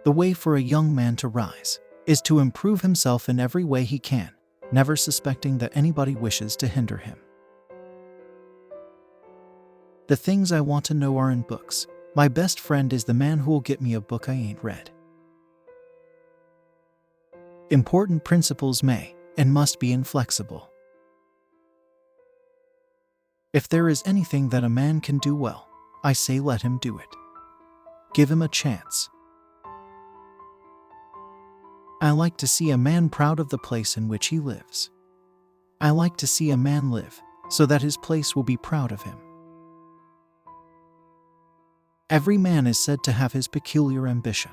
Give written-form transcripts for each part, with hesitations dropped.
The way for a young man to rise is to improve himself in every way he can, never suspecting that anybody wishes to hinder him. The things I want to know are in books. My best friend is the man who will get me a book I ain't read. Important principles may and must be inflexible. If there is anything that a man can do well, I say let him do it. Give him a chance. I like to see a man proud of the place in which he lives. I like to see a man live so that his place will be proud of him. Every man is said to have his peculiar ambition.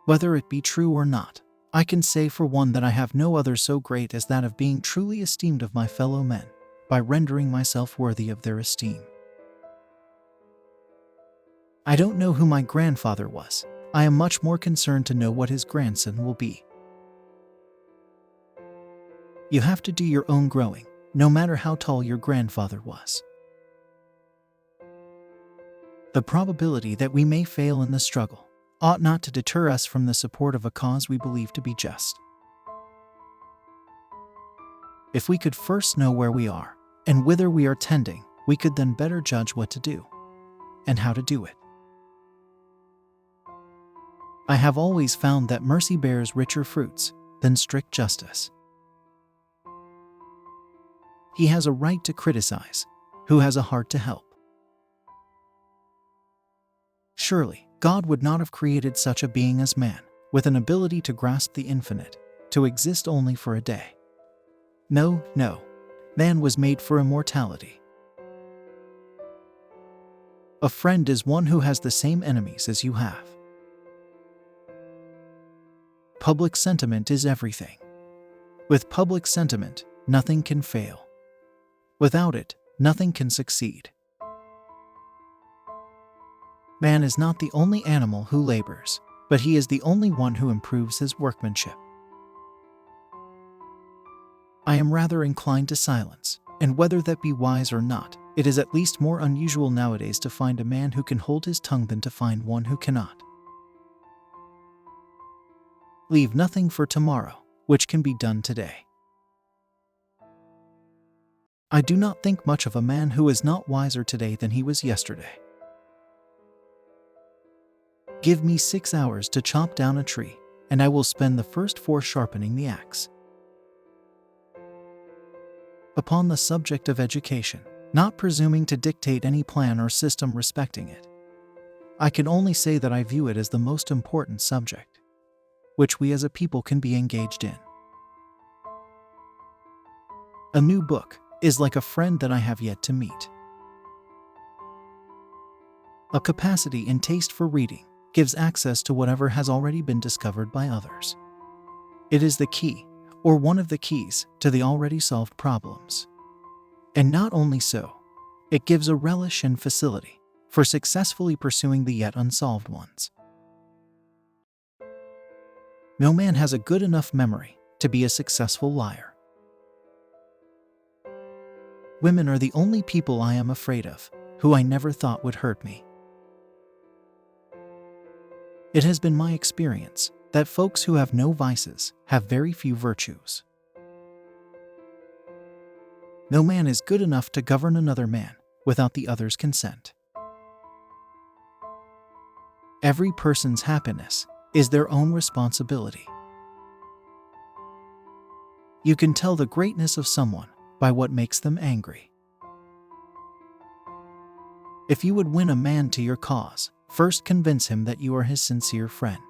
Whether it be true or not, I can say for one that I have no other so great as that of being truly esteemed of my fellow men, by rendering myself worthy of their esteem. I don't know who my grandfather was. I am much more concerned to know what his grandson will be. You have to do your own growing, no matter how tall your grandfather was. The probability that we may fail in the struggle ought not to deter us from the support of a cause we believe to be just. If we could first know where we are and whither we are tending, we could then better judge what to do and how to do it. I have always found that mercy bears richer fruits than strict justice. He has a right to criticize who has a heart to help. Surely, God would not have created such a being as man, with an ability to grasp the infinite, to exist only for a day. No, man was made for immortality. A friend is one who has the same enemies as you have. Public sentiment is everything. With public sentiment, nothing can fail. Without it, nothing can succeed. Man is not the only animal who labors, but he is the only one who improves his workmanship. I am rather inclined to silence, and whether that be wise or not, it is at least more unusual nowadays to find a man who can hold his tongue than to find one who cannot. Leave nothing for tomorrow, which can be done today. I do not think much of a man who is not wiser today than he was yesterday. Give me 6 hours to chop down a tree, and I will spend the first 4 sharpening the axe. Upon the subject of education, not presuming to dictate any plan or system respecting it, I can only say that I view it as the most important subject which we as a people can be engaged in. A new book is like a friend that I have yet to meet. A capacity and taste for reading gives access to whatever has already been discovered by others. It is the key, or one of the keys, to the already solved problems. And not only so, it gives a relish and facility for successfully pursuing the yet unsolved ones. No man has a good enough memory to be a successful liar. Women are the only people I am afraid of, who I never thought would hurt me. It has been my experience that folks who have no vices have very few virtues. No man is good enough to govern another man without the other's consent. Every person's happiness is their own responsibility. You can tell the greatness of someone by what makes them angry. If you would win a man to your cause, first convince him that you are his sincere friend.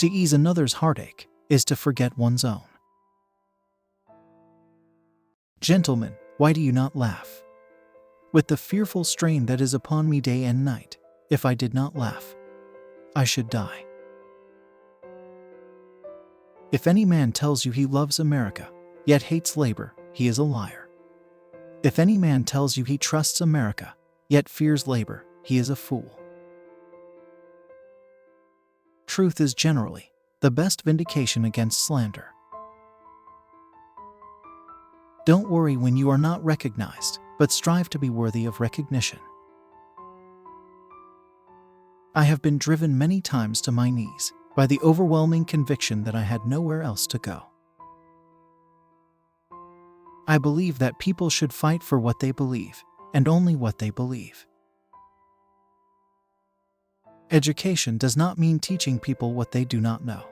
To ease another's heartache is to forget one's own. Gentlemen, why do you not laugh? With the fearful strain that is upon me day and night, if I did not laugh, I should die. If any man tells you he loves America, yet hates labor, he is a liar. If any man tells you he trusts America, yet fears labor, he is a fool. Truth is generally the best vindication against slander. Don't worry when you are not recognized, but strive to be worthy of recognition. I have been driven many times to my knees by the overwhelming conviction that I had nowhere else to go. I believe that people should fight for what they believe, and only what they believe. Education does not mean teaching people what they do not know.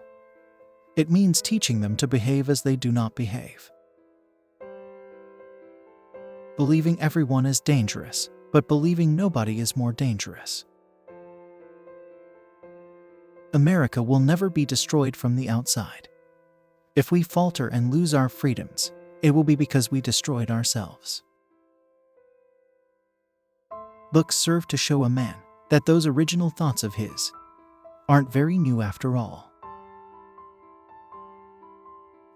It means teaching them to behave as they do not behave. Believing everyone is dangerous, but believing nobody is more dangerous. America will never be destroyed from the outside. If we falter and lose our freedoms, it will be because we destroyed ourselves. Books serve to show a man that those original thoughts of his aren't very new after all.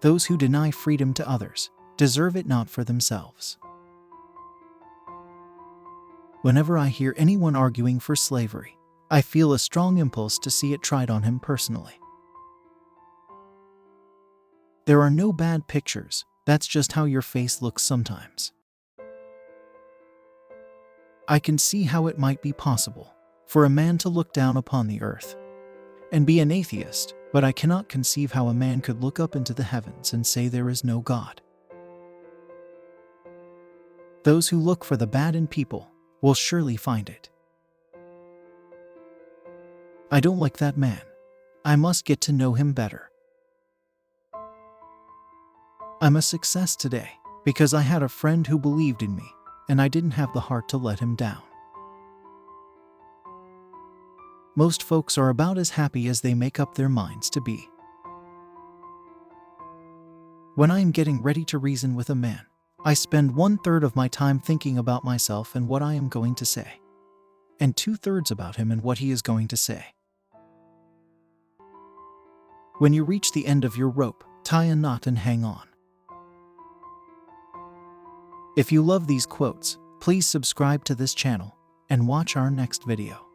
Those who deny freedom to others deserve it not for themselves. Whenever I hear anyone arguing for slavery, I feel a strong impulse to see it tried on him personally. There are no bad pictures, that's just how your face looks sometimes. I can see how it might be possible for a man to look down upon the earth and be an atheist, but I cannot conceive how a man could look up into the heavens and say there is no God. Those who look for the bad in people will surely find it. I don't like that man. I must get to know him better. I'm a success today because I had a friend who believed in me, and I didn't have the heart to let him down. Most folks are about as happy as they make up their minds to be. When I am getting ready to reason with a man, I spend 1/3 of my time thinking about myself and what I am going to say, and 2/3 about him and what he is going to say. When you reach the end of your rope, tie a knot and hang on. If you love these quotes, please subscribe to this channel and watch our next video.